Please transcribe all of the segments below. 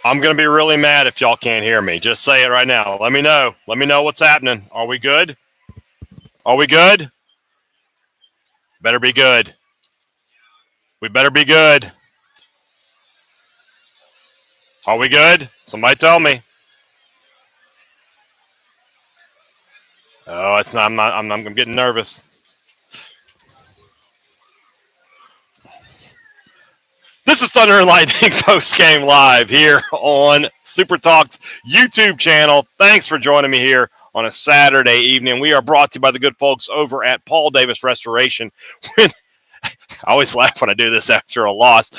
I'm going to be really mad if y'all can't hear me. Just say it right now. Let me know. Let me know what's happening. Are we good? Are we good? Better be good. We better be good. Are we good? Somebody tell me. Oh, it's not. I'm getting nervous. This is Thunder and Lightning Postgame Live here on SuperTalk's YouTube channel. Thanks for joining me here on a Saturday evening. We are brought to you by the good folks over at Paul Davis Restoration. I always laugh when I do this after a loss,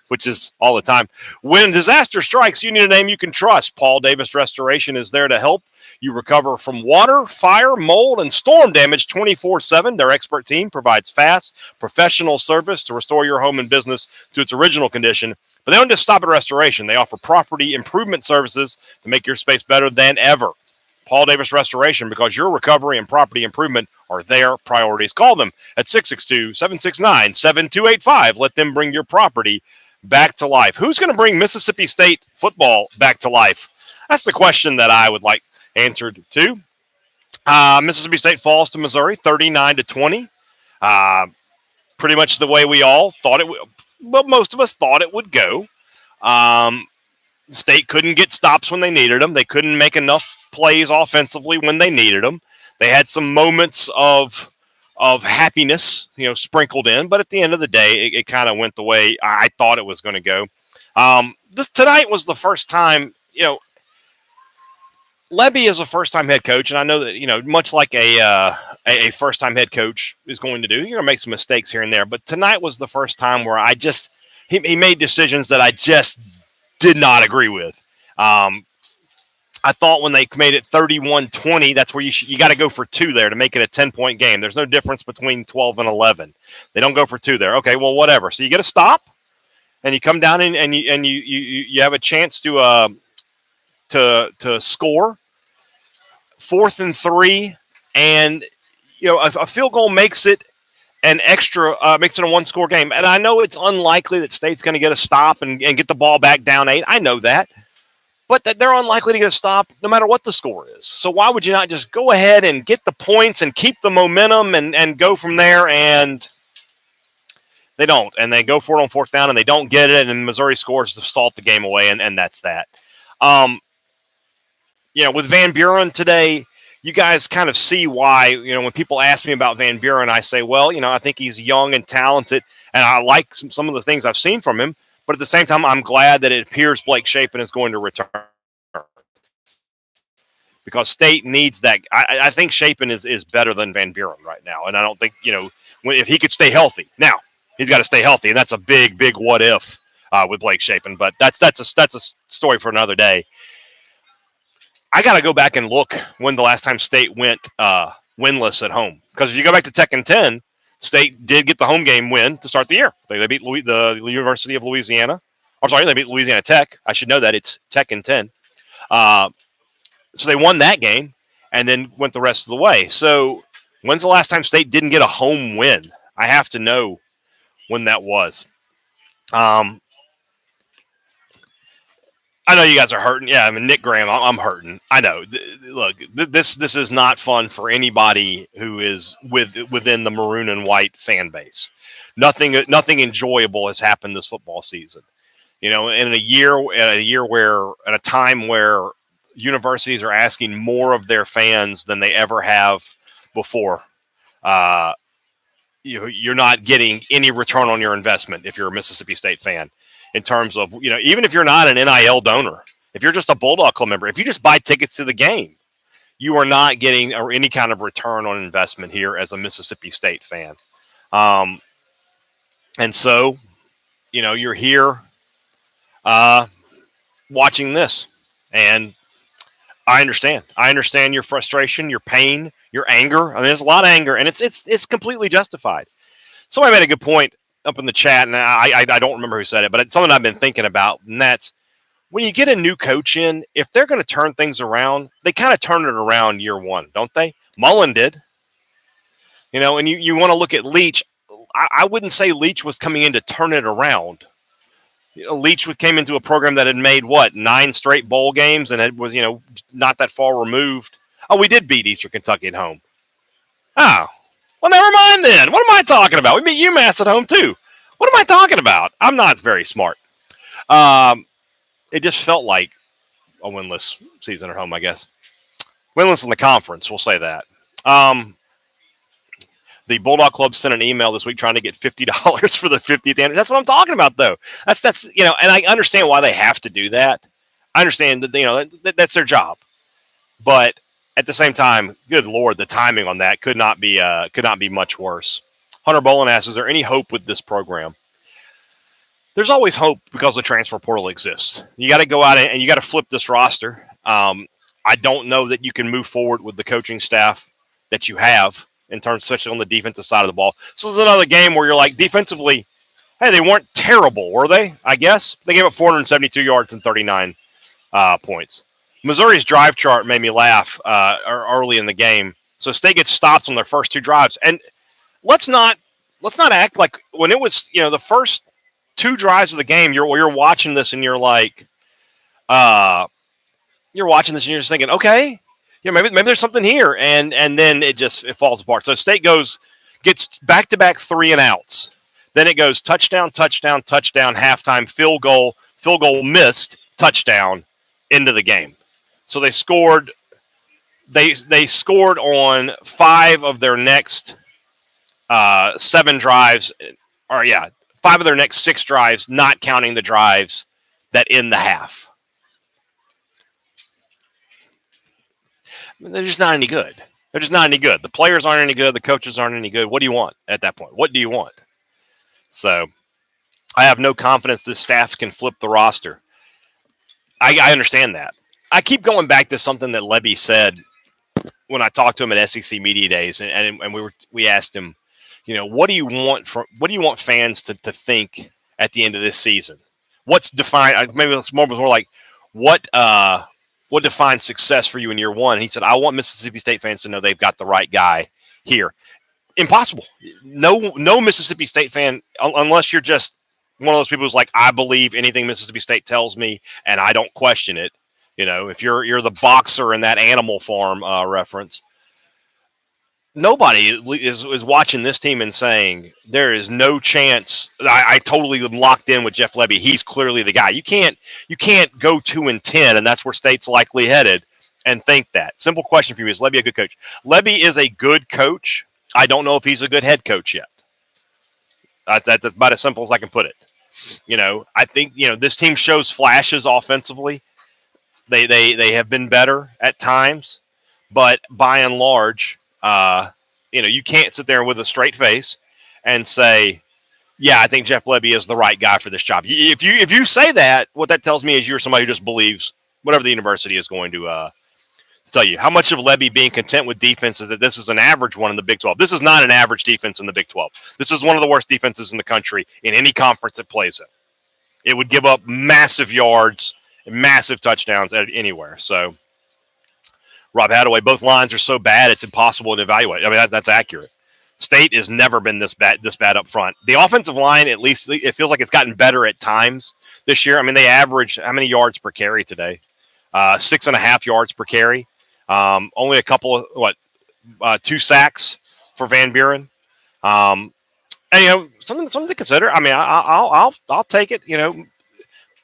which is all the time. When disaster strikes, you need a name you can trust. Paul Davis Restoration is there to help you recover from water, fire, mold, and storm damage 24/7. Their expert team provides fast, professional service to restore your home and business to its original condition. But they don't just stop at restoration. They offer property improvement services to make your space better than ever. Paul Davis Restoration, because your recovery and property improvement are their priorities. Call them at 662-769-7285. Let them bring your property back to life. Who's going to bring Mississippi State football back to life? That's the question that I would like answered to. Mississippi State falls to Missouri 39-20. Pretty much the way we all thought it would. Well, most of us thought it would go. State couldn't get stops when they needed them. They couldn't make enough plays offensively when they needed them. They had some moments of happiness, sprinkled in, but at the end of the day, it kind of went the way I thought it was going to go. Tonight was the first time, Levy is a first-time head coach, and I know that, much like a first-time head coach is going to do, you're going to make some mistakes here and there, but tonight was the first time where he made decisions that I just did not agree with. I thought when they made it 31-20, that's where you got to go for two there to make it a 10-point game. There's no difference between 12 and 11. They don't go for two there. Okay, well, whatever. So you get a stop, and you come down and you have a chance to score. 4th and 3, and a field goal makes it makes it a one-score game. And I know it's unlikely that State's going to get a stop and get the ball back down 8. I know that. But they're unlikely to get a stop no matter what the score is. So why would you not just go ahead and get the points and keep the momentum and go from there? And they don't. And they go for it on 4th down, and they don't get it, and Missouri scores to salt the game away, and that's that. With Van Buren today, you guys kind of see why, when people ask me about Van Buren, I say, well, I think he's young and talented, and I like some of the things I've seen from him. But at the same time, I'm glad that it appears Blake Shapen is going to return because State needs that. I think Shapen is better than Van Buren right now, and I don't think if he could stay healthy. Now he's got to stay healthy, and that's a big what if with Blake Shapen. But that's a story for another day. I got to go back and look when the last time State went winless at home, because if you go back to Tech and 10. State did get the home game win to start the year. They beat the University of Louisiana. I'm sorry, they beat Louisiana Tech. I should know that. It's Tech and 10. So they won that game and then went the rest of the way. So when's the last time State didn't get a home win? I have to know when that was. I know you guys are hurting. Yeah, Nick Graham, I'm hurting. I know. Look, this is not fun for anybody who is within the maroon and white fan base. Nothing enjoyable has happened this football season. In a time where universities are asking more of their fans than they ever have before. You're not getting any return on your investment if you're a Mississippi State fan. In terms of, even if you're not an NIL donor, if you're just a Bulldog Club member, if you just buy tickets to the game, you are not getting any kind of return on investment here as a Mississippi State fan. And so, you're here watching this, and I understand. I understand your frustration, your pain, your anger. I mean, there's a lot of anger, and it's completely justified. Somebody made a good point up in the chat, and I don't remember who said it, but it's something I've been thinking about, and that's when you get a new coach in, if they're going to turn things around, they kind of turn it around year one, don't they? Mullen did. And you want to look at Leach. I wouldn't say Leach was coming in to turn it around, Leach came into a program that had made, 9 straight bowl games, and it was, not that far removed. Oh, we did beat Eastern Kentucky at home. Oh, well, never mind then. What am I talking about? We beat UMass at home, too. What am I talking about? I'm not very smart. It just felt like a winless season at home, I guess. Winless in the conference, we'll say that. The Bulldog Club sent an email this week trying to get $50 for the 50th anniversary. That's what I'm talking about, though. That's and I understand why they have to do that. I understand that that's their job, but at the same time, good Lord, the timing on that could not be much worse. Hunter Bolin asks, is there any hope with this program? There's always hope because the transfer portal exists. You got to go out and you got to flip this roster. I don't know that you can move forward with the coaching staff that you have in terms, especially on the defensive side of the ball. So this is another game where you're like, defensively, hey, they weren't terrible, were they? I guess they gave up 472 yards and 39 points. Missouri's drive chart made me laugh early in the game. So State gets stops on their first 2 drives, and let's not act like when it was the first 2 drives of the game. You're watching this and you're like, you're watching this and you're just thinking, okay, maybe there's something here, and then it falls apart. So State gets back-to-back 3 and outs. Then it goes touchdown, touchdown, touchdown, halftime, field goal missed, touchdown, into the game. So they scored. They scored on 5 of their next 7 drives, 5 of their next 6 drives, not counting the drives that end the half. They're just not any good. The players aren't any good. The coaches aren't any good. What do you want at that point? What do you want? So I have no confidence this staff can flip the roster. I understand that. I keep going back to something that Lebby said when I talked to him at SEC Media Days, and we asked him, what do you want fans to think at the end of this season? What's defined? Maybe it's more like what defines success for you in year one? And he said, I want Mississippi State fans to know they've got the right guy here. Impossible. No Mississippi State fan, unless you're just one of those people who's like, I believe anything Mississippi State tells me, and I don't question it. If you're the boxer in that Animal Farm reference, nobody is watching this team and saying there is no chance. I totally am locked in with Jeff Lebby. He's clearly the guy. You can't go 2-10, and that's where State's likely headed, and think that. Simple question for you: is Lebby a good coach? Lebby is a good coach. I don't know if he's a good head coach yet. That's about as simple as I can put it. I think this team shows flashes offensively. They have been better at times, but by and large, you can't sit there with a straight face and say, yeah, I think Jeff Lebby is the right guy for this job. If you say that, what that tells me is you're somebody who just believes whatever the university is going to tell you. How much of Lebby being content with defense is that this is an average one in the Big 12? This is not an average defense in the Big 12. This is one of the worst defenses in the country in any conference it plays in. It would give up massive yards and massive touchdowns anywhere. So, Rob Hadaway, both lines are so bad it's impossible to evaluate. I mean, that's accurate. State has never been this bad up front. The offensive line, at least, it feels like it's gotten better at times this year. I mean, they averaged how many yards per carry today? 6.5 yards per carry. Only a couple of 2 sacks for Van Buren. And something to consider. I mean, I'll take it.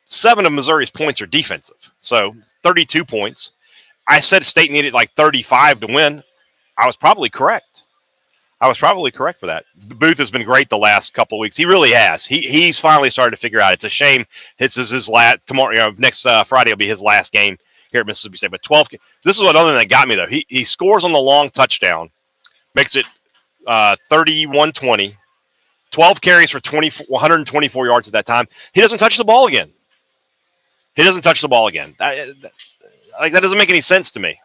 7 of Missouri's points are defensive, so 32 points. I said State needed like 35 to win. I was probably correct. For that. Booth has been great the last couple of weeks. He really has. He's finally started to figure out. It's a shame. This is his last tomorrow. Next Friday will be his last game here at Mississippi State. But 12. This is another thing that got me though. He scores on the long touchdown, makes it 31-20. 12 carries for 124 yards at that time. He doesn't touch the ball again. That doesn't make any sense to me.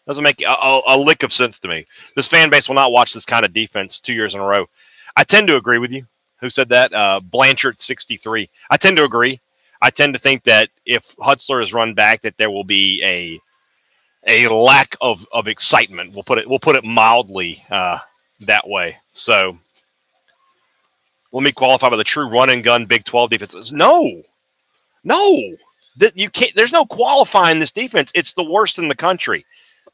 Doesn't make a lick of sense to me. This fan base will not watch this kind of defense 2 years in a row. I tend to agree with you. Who said that? Blanchard 63. I tend to agree. I tend to think that if Hutzler is run back, that there will be a lack of excitement. We'll put it mildly that way. So let me qualify by the true run and gun Big 12 defenses. No, No, that you can't. There's no qualifying this defense. It's the worst in the country.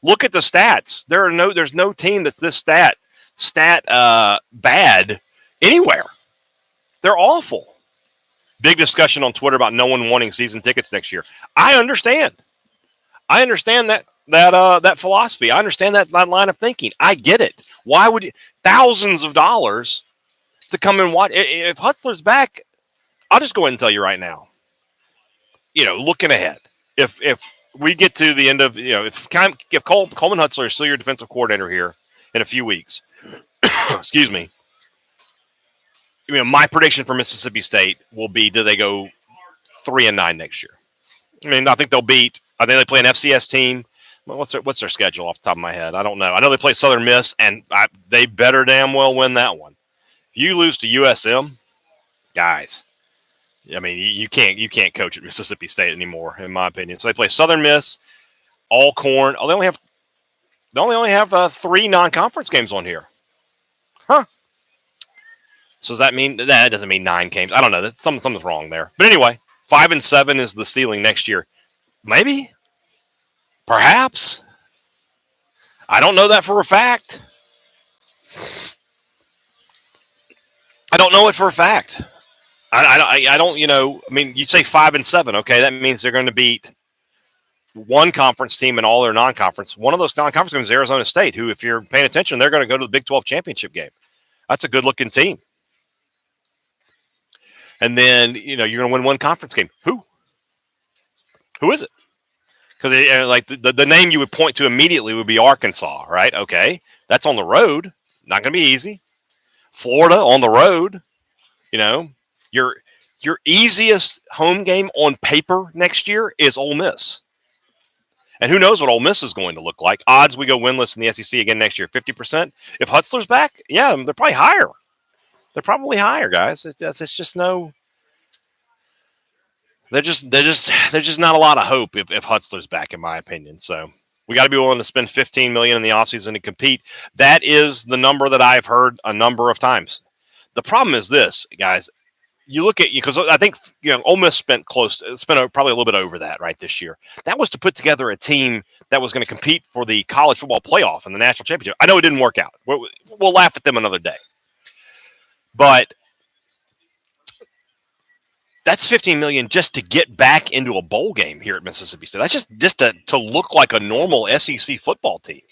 Look at the stats. There's no team that's this stat bad anywhere. They're awful. Big discussion on Twitter about no one wanting season tickets next year. I understand. That philosophy. I understand that line of thinking. I get it. Why would you, thousands of dollars to come and watch? If Hutzler's back, I'll just go ahead and tell you right now. Looking ahead, if we get to the end of if Coleman Hutzler is still your defensive coordinator here in a few weeks, excuse me. My prediction for Mississippi State will be: do they go 3-9 next year? I think they'll beat. I think they play an FCS team. What's their schedule off the top of my head? I don't know. I know they play Southern Miss, and they better damn well win that one. If you lose to USM, guys, you can't coach at Mississippi State anymore, in my opinion. So they play Southern Miss, Alcorn. Oh, they only have 3 non-conference games on here, huh? So does that mean that doesn't mean 9 games? I don't know. Something's wrong there. But anyway, 5-7 is the ceiling next year. Maybe, perhaps. I don't know that for a fact. I don't know it for a fact. I don't. You say 5-7. Okay, that means they're going to beat one conference team in all their non-conference. One of those non-conference games is Arizona State, who, if you're paying attention, they're going to go to the Big 12 championship game. That's a good-looking team. And then, you're going to win one conference game. Who is it? Because the name you would point to immediately would be Arkansas, right? Okay, that's on the road. Not going to be easy. Florida on the road. Your easiest home game on paper next year is Ole Miss. And who knows what Ole Miss is going to look like. Odds we go winless in the SEC again next year, 50%. If Hutzler's back, yeah, they're probably higher. They're probably higher, guys. It's just no. They're just not a lot of hope if Hutzler's back, in my opinion. So we got to be willing to spend $15 million in the offseason to compete. That is the number that I've heard a number of times. The problem is this, guys. You look at because I think Ole Miss spent probably a little bit over that right this year. That was to put together a team that was going to compete for the college football playoff and the national championship. I know it didn't work out. We'll laugh at them another day, but that's $15 million just to get back into a bowl game here at Mississippi State. That's just to look like a normal SEC football team.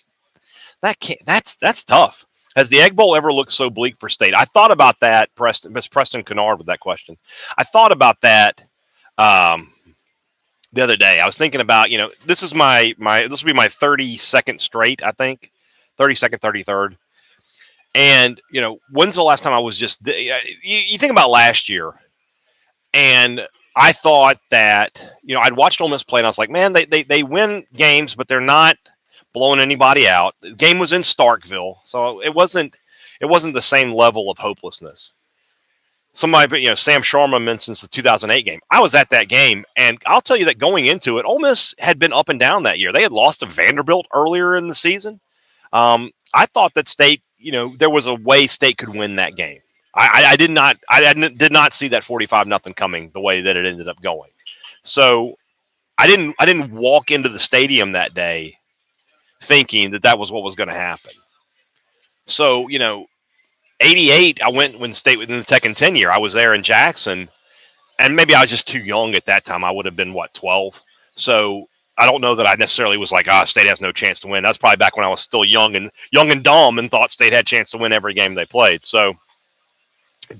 That's tough. Has the Egg Bowl ever looked so bleak for State? I thought about that, Miss Preston Kennard, with that question. I thought about that the other day. I was thinking about, this is this will be my 32nd straight, I think, 32nd, 33rd. And when's the last time I was just? You think about last year, and I thought that I'd watched Ole Miss play, and I was like, man, they win games, but they're not blowing anybody out. The game was in Starkville, so it wasn't the same level of hopelessness. Somebody, Sam Sharma mentions the 2008 game. I was at that game, and I'll tell you that going into it, Ole Miss had been up and down that year. They had lost to Vanderbilt earlier in the season. I thought that State, there was a way State could win that game. I did not see that 45-0 coming the way that it ended up going. So I didn't walk into the stadium that day thinking that was what was going to happen. So, 88, I went when State within the Tech and 10 year. I was there in Jackson, and maybe I was just too young at that time. I would have been, 12? So I don't know that I necessarily was like, State has no chance to win. That's probably back when I was still young and dumb and thought State had a chance to win every game they played. So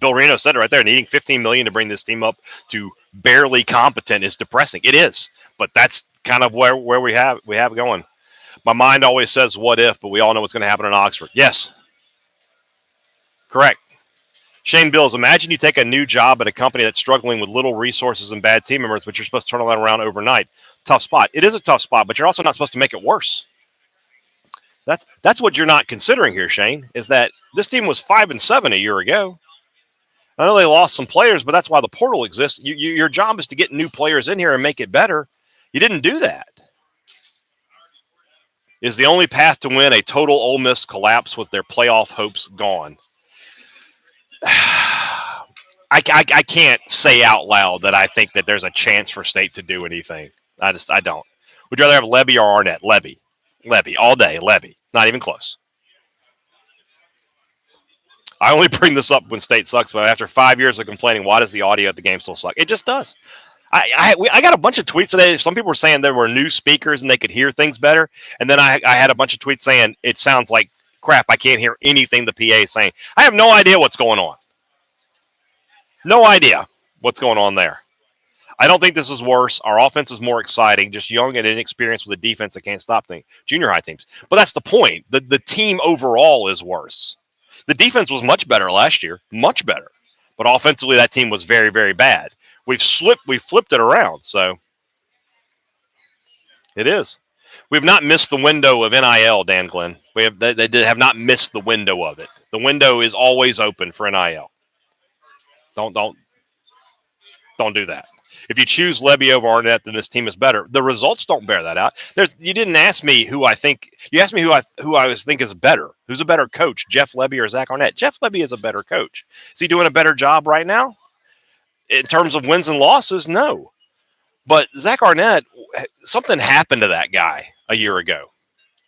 Bill Reno said it right there. Needing $15 million to bring this team up to barely competent is depressing. It is, but that's kind of where we have going. My mind always says what if, but we all know what's going to happen in Oxford. Yes. Correct. Shane Bills, imagine you take a new job at a company that's struggling with little resources and bad team members, but you're supposed to turn that around overnight. Tough spot. It is a tough spot, but you're also not supposed to make it worse. That's what you're not considering here, Shane, is that this team was 5-7 a year ago. I know they lost some players, but that's why the portal exists. Your job is to get new players in here and make it better. You didn't do that. Is the only path to win a total Ole Miss collapse with their playoff hopes gone? I can't say out loud that I think that there's a chance for State to do anything. I don't. Would you rather have Lebby or Arnett? Lebby all day. Lebby, not even close. I only bring this up when State sucks, but after 5 years of complaining, why does the audio at the game still suck? It just does. I got a bunch of tweets today. Some people were saying there were new speakers and they could hear things better. And then I had a bunch of tweets saying it sounds like crap. I can't hear anything the PA is saying. I have no idea what's going on. No idea what's going on there. I don't think this is worse. Our offense is more exciting, just young and inexperienced with a defense that can't stop things. Junior high teams. But that's the point. The team overall is worse. The defense was much better last year, much better. But offensively, that team was very, very bad. We've flipped it around, so it is. We've not missed the window of NIL, Dan Glenn. They have not missed the window of it. The window is always open for NIL. Don't do that. If you choose Lebby over Arnett, then this team is better. The results don't bear that out. You didn't ask me who I think. You asked me who I think is better. Who's a better coach, Jeff Lebby or Zach Arnett? Jeff Lebby is a better coach. Is he doing a better job right now? In terms of wins and losses, no. But Zach Arnett, something happened to that guy a year ago.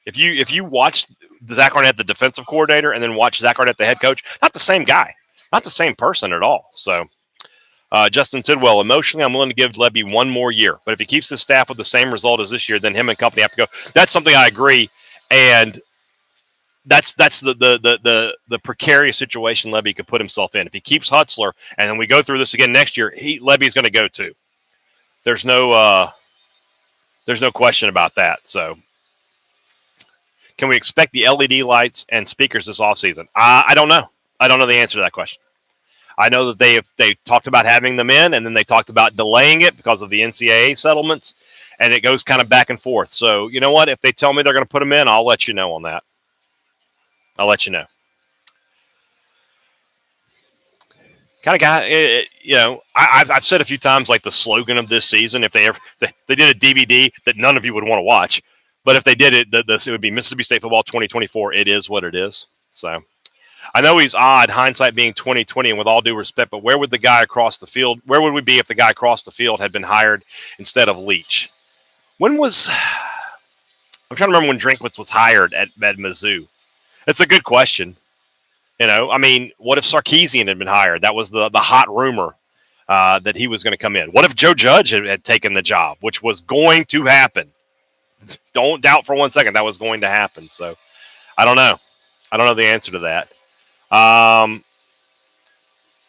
If you watched Zach Arnett, the defensive coordinator, and then watch Zach Arnett, the head coach, not the same guy, not the same person at all. So. Justin Tidwell, emotionally, I'm willing to give Lebby one more year. But if he keeps his staff with the same result as this year, then him and company have to go. That's something I agree. And that's the precarious situation Lebby could put himself in. If he keeps Hutzler, and then we go through this again next year, Lebby's going to go too. There's no question about that. So can we expect the LED lights and speakers this offseason? I don't know. I don't know the answer to that question. I know that they talked about having them in, and then they talked about delaying it because of the NCAA settlements, and it goes kind of back and forth. So, you know what? If they tell me they're going to put them in, I'll let you know on that. I'll let you know. Kind of guy, I've said a few times, like the slogan of this season, if they did a DVD that none of you would want to watch, but if they did it, it would be Mississippi State football 2024. It is what it is. So. I know he's odd, hindsight being 2020, and with all due respect, but where would the guy across the field? Where would we be if the guy across the field had been hired instead of Leach? I'm trying to remember when Drinkwitz was hired at Mizzou. It's a good question. I mean, what if Sarkisian had been hired? That was the hot rumor that he was going to come in. What if Joe Judge had taken the job, which was going to happen? Don't doubt for 1 second that was going to happen. So I don't know. I don't know the answer to that.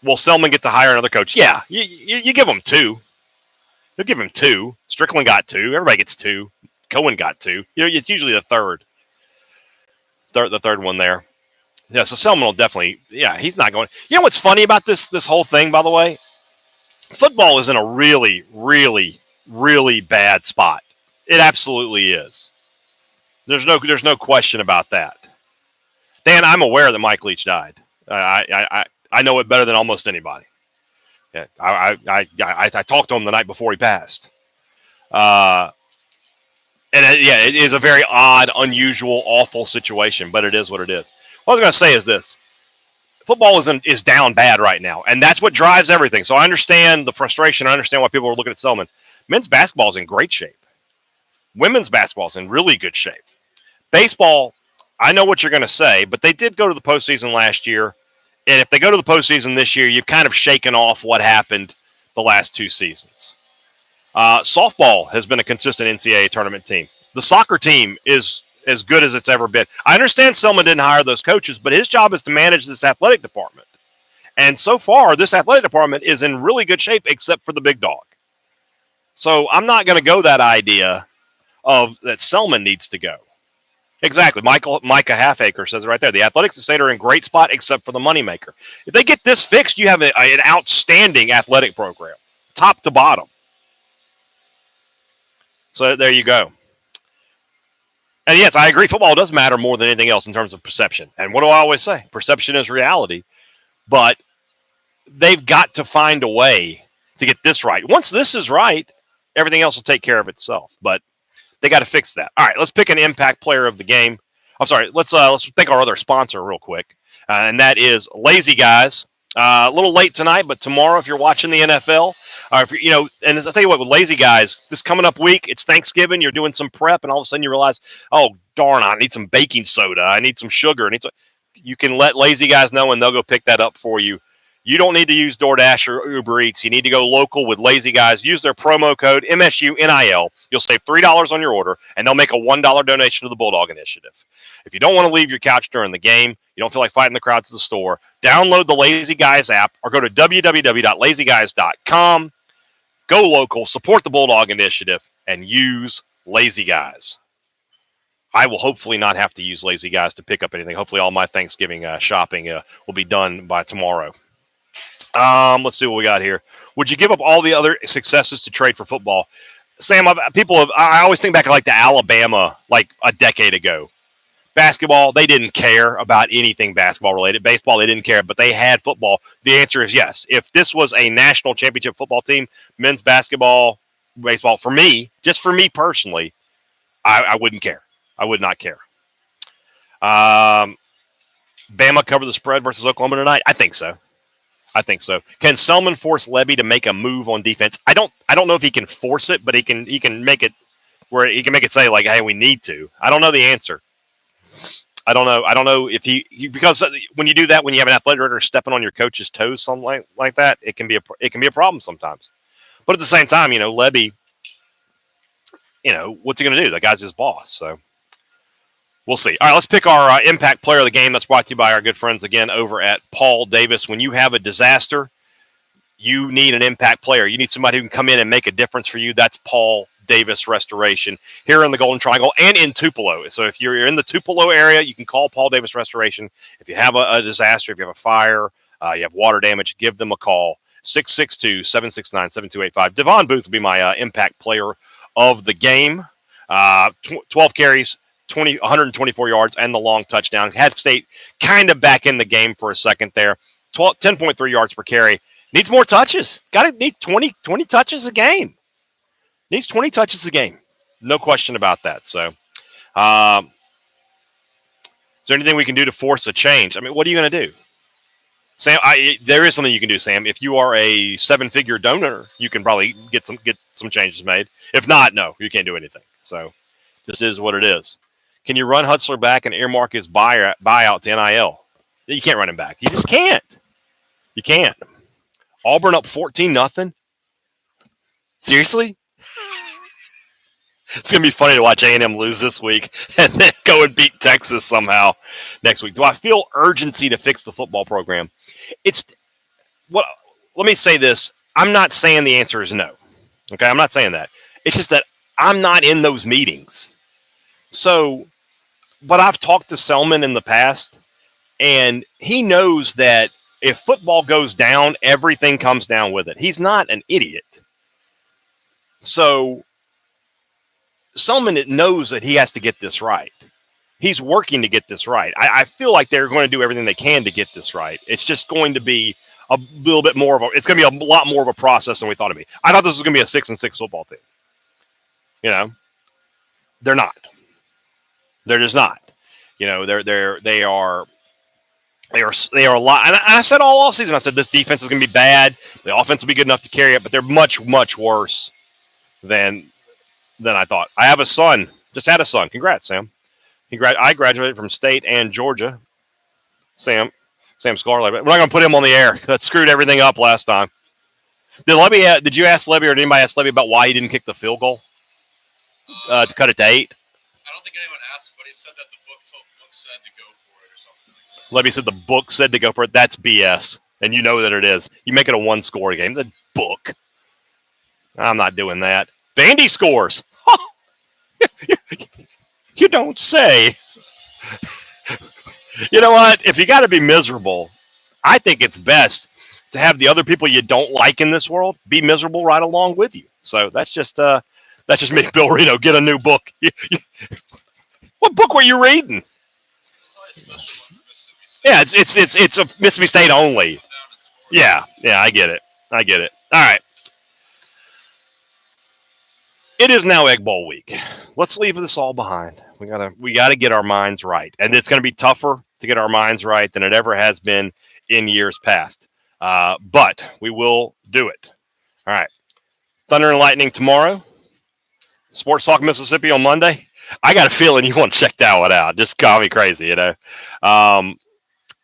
Will Selman get to hire another coach? Yeah, you give him two. You'll give him two. Strickland got two. Everybody gets two. Cohen got two. It's usually the third one there. Yeah, so Selman will definitely. Yeah, he's not going. You know what's funny about this whole thing, by the way? Football is in a really, really, really bad spot. It absolutely is. There's no question about that. Dan, I'm aware that Mike Leach died. I know it better than almost anybody. Yeah, I talked to him the night before he passed. It is a very odd, unusual, awful situation, but it is what it is. What I was going to say is this. Football is down bad right now, and that's what drives everything. So I understand the frustration. I understand why people are looking at Selman. Men's basketball is in great shape. Women's basketball is in really good shape. Baseball, I know what you're going to say, but they did go to the postseason last year. And if they go to the postseason this year, you've kind of shaken off what happened the last two seasons. Softball has been a consistent NCAA tournament team. The soccer team is as good as it's ever been. I understand Selman didn't hire those coaches, but his job is to manage this athletic department. And so far, this athletic department is in really good shape, except for the big dog. So I'm not going to go that idea of that Selman needs to go. Exactly. Micah Halfacre says it right there. The athletics of state are in great spot except for the moneymaker. If they get this fixed, you have an outstanding athletic program, top to bottom. So there you go. And yes, I agree. Football does matter more than anything else in terms of perception. And what do I always say? Perception is reality. But they've got to find a way to get this right. Once this is right, everything else will take care of itself. But they got to fix that. All right, let's pick an impact player of the game. I'm sorry, let's thank our other sponsor real quick, and that is Lazy Guys. A little late tonight, but tomorrow, if you're watching the NFL, if you're, and I'll tell you what, with lazy guys, this coming up week, it's Thanksgiving. You're doing some prep, and all of a sudden you realize, oh darn, I need some baking soda, I need some sugar, you can let lazy guys know, and they'll go pick that up for you. You don't need to use DoorDash or Uber Eats. You need to go local with Lazy Guys. Use their promo code MSUNIL. You'll save $3 on your order, and they'll make a $1 donation to the Bulldog Initiative. If you don't want to leave your couch during the game, you don't feel like fighting the crowds at the store, download the Lazy Guys app or go to www.lazyguys.com. Go local, support the Bulldog Initiative, and use Lazy Guys. I will hopefully not have to use Lazy Guys to pick up anything. Hopefully all my Thanksgiving shopping will be done by tomorrow. Let's see what we got here. Would you give up all the other successes to trade for football? Sam, I always think back to Alabama like a decade ago. Basketball, they didn't care about anything basketball related. Baseball, they didn't care, but they had football. The answer is yes. If this was a national championship football team, men's basketball, baseball, just for me personally, I wouldn't care. I would not care. Bama cover the spread versus Oklahoma tonight? I think so. Can Selman force Lebby to make a move on defense? I don't know if he can force it, but he can make it where he can make it say like, "Hey, we need to." I don't know the answer. I don't know if he because when you do that, when you have an athletic director stepping on your coach's toes, something like that, it can be a problem sometimes. But at the same time, Lebby, what's he going to do? That guy's his boss, so. We'll see. All right, let's pick our impact player of the game. That's brought to you by our good friends, again, over at Paul Davis. When you have a disaster, you need an impact player. You need somebody who can come in and make a difference for you. That's Paul Davis Restoration here in the Golden Triangle and in Tupelo. So if you're in the Tupelo area, you can call Paul Davis Restoration. If you have a disaster, if you have a fire, you have water damage, give them a call. 662-769-7285. Devon Booth will be my impact player of the game. 12 carries. 124 yards and the long touchdown. Had State kind of back in the game for a second there. 10.3 yards per carry. Needs more touches. Need 20 touches a game. Needs 20 touches a game. No question about that. So, is there anything we can do to force a change? I mean, what are you going to do? Sam, there is something you can do, Sam. If you are a 7-figure donor, you can probably get some changes made. If not, no, you can't do anything. So, this is what it is. Can you run Hutzler back and earmark his buyout to NIL? You can't run him back. You just can't. You can't. Auburn up 14-0. Seriously? It's going to be funny to watch A&M lose this week and then go and beat Texas somehow next week. Do I feel urgency to fix the football program? Let me say this. I'm not saying the answer is no. Okay, I'm not saying that. It's just that I'm not in those meetings. So, but I've talked to Selman in the past, and he knows that if football goes down, everything comes down with it. He's not an idiot. So, Selman knows that he has to get this right. He's working to get this right. I feel like they're going to do everything they can to get this right. It's just going to be a little bit more it's going to be a lot more of a process than we thought it'd be. I thought this was going to be a 6-6 football team. They're not. They're just not. They are a lot. And I said all offseason, I said this defense is going to be bad. The offense will be good enough to carry it, but they're much, much worse than I thought. I have a son. Just had a son. Congrats, Sam. I graduated from State and Georgia. Sam Scarlett. We're not going to put him on the air. That screwed everything up last time. Did you ask Lebby or did anybody ask Lebby about why he didn't kick the field goal to cut it to 8? I don't think anyone asked, but he said that the book said to go for it or something like that. Lebby said the book said to go for it. That's BS, and you know that it is. You make it a 1-score game. The book. I'm not doing that. Vandy scores. You don't say. You know what? If you got to be miserable, I think it's best to have the other people you don't like in this world be miserable right along with you. So that's just me, Bill Reno. Get a new book. What book were you reading? Yeah, it's a Mississippi State only. Yeah, I get it. All right. It is now Egg Bowl week. Let's leave this all behind. We gotta get our minds right, and it's going to be tougher to get our minds right than it ever has been in years past. But we will do it. All right. Thunder and Lightning tomorrow. Sports Talk Mississippi on Monday. I got a feeling you want to check that one out. Just call me crazy, you know.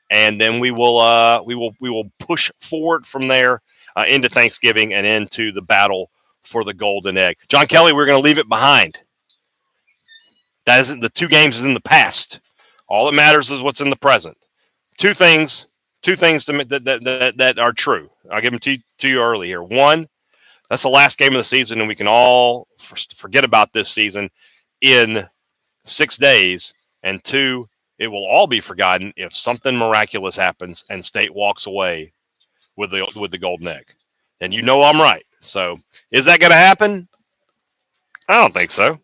And then we will push forward from there into Thanksgiving and into the battle for the golden egg. John Kelly, we're going to leave it behind. That isn't the 2 games is in the past. All that matters is what's in the present. Two things that are true. I'll give them to you early here. One, that's the last game of the season, and we can all forget about this season in 6 days. And 2, it will all be forgotten if something miraculous happens and State walks away with the golden egg. And you know I'm right. So is that going to happen? I don't think so.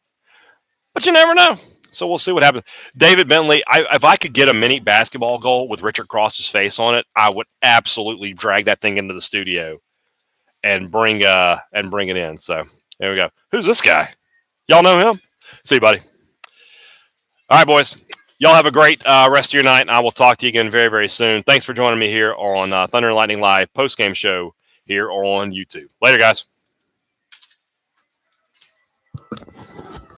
But you never know. So we'll see what happens. David Bentley, if I could get a mini basketball goal with Richard Cross's face on it, I would absolutely drag that thing into the studio and bring it in. So there we go. Who's this guy? Y'all know him? See you, buddy. All right, boys. Y'all have a great rest of your night, and I will talk to you again very, very soon. Thanks for joining me here on Thunder and Lightning Live post-game show here on YouTube. Later, guys.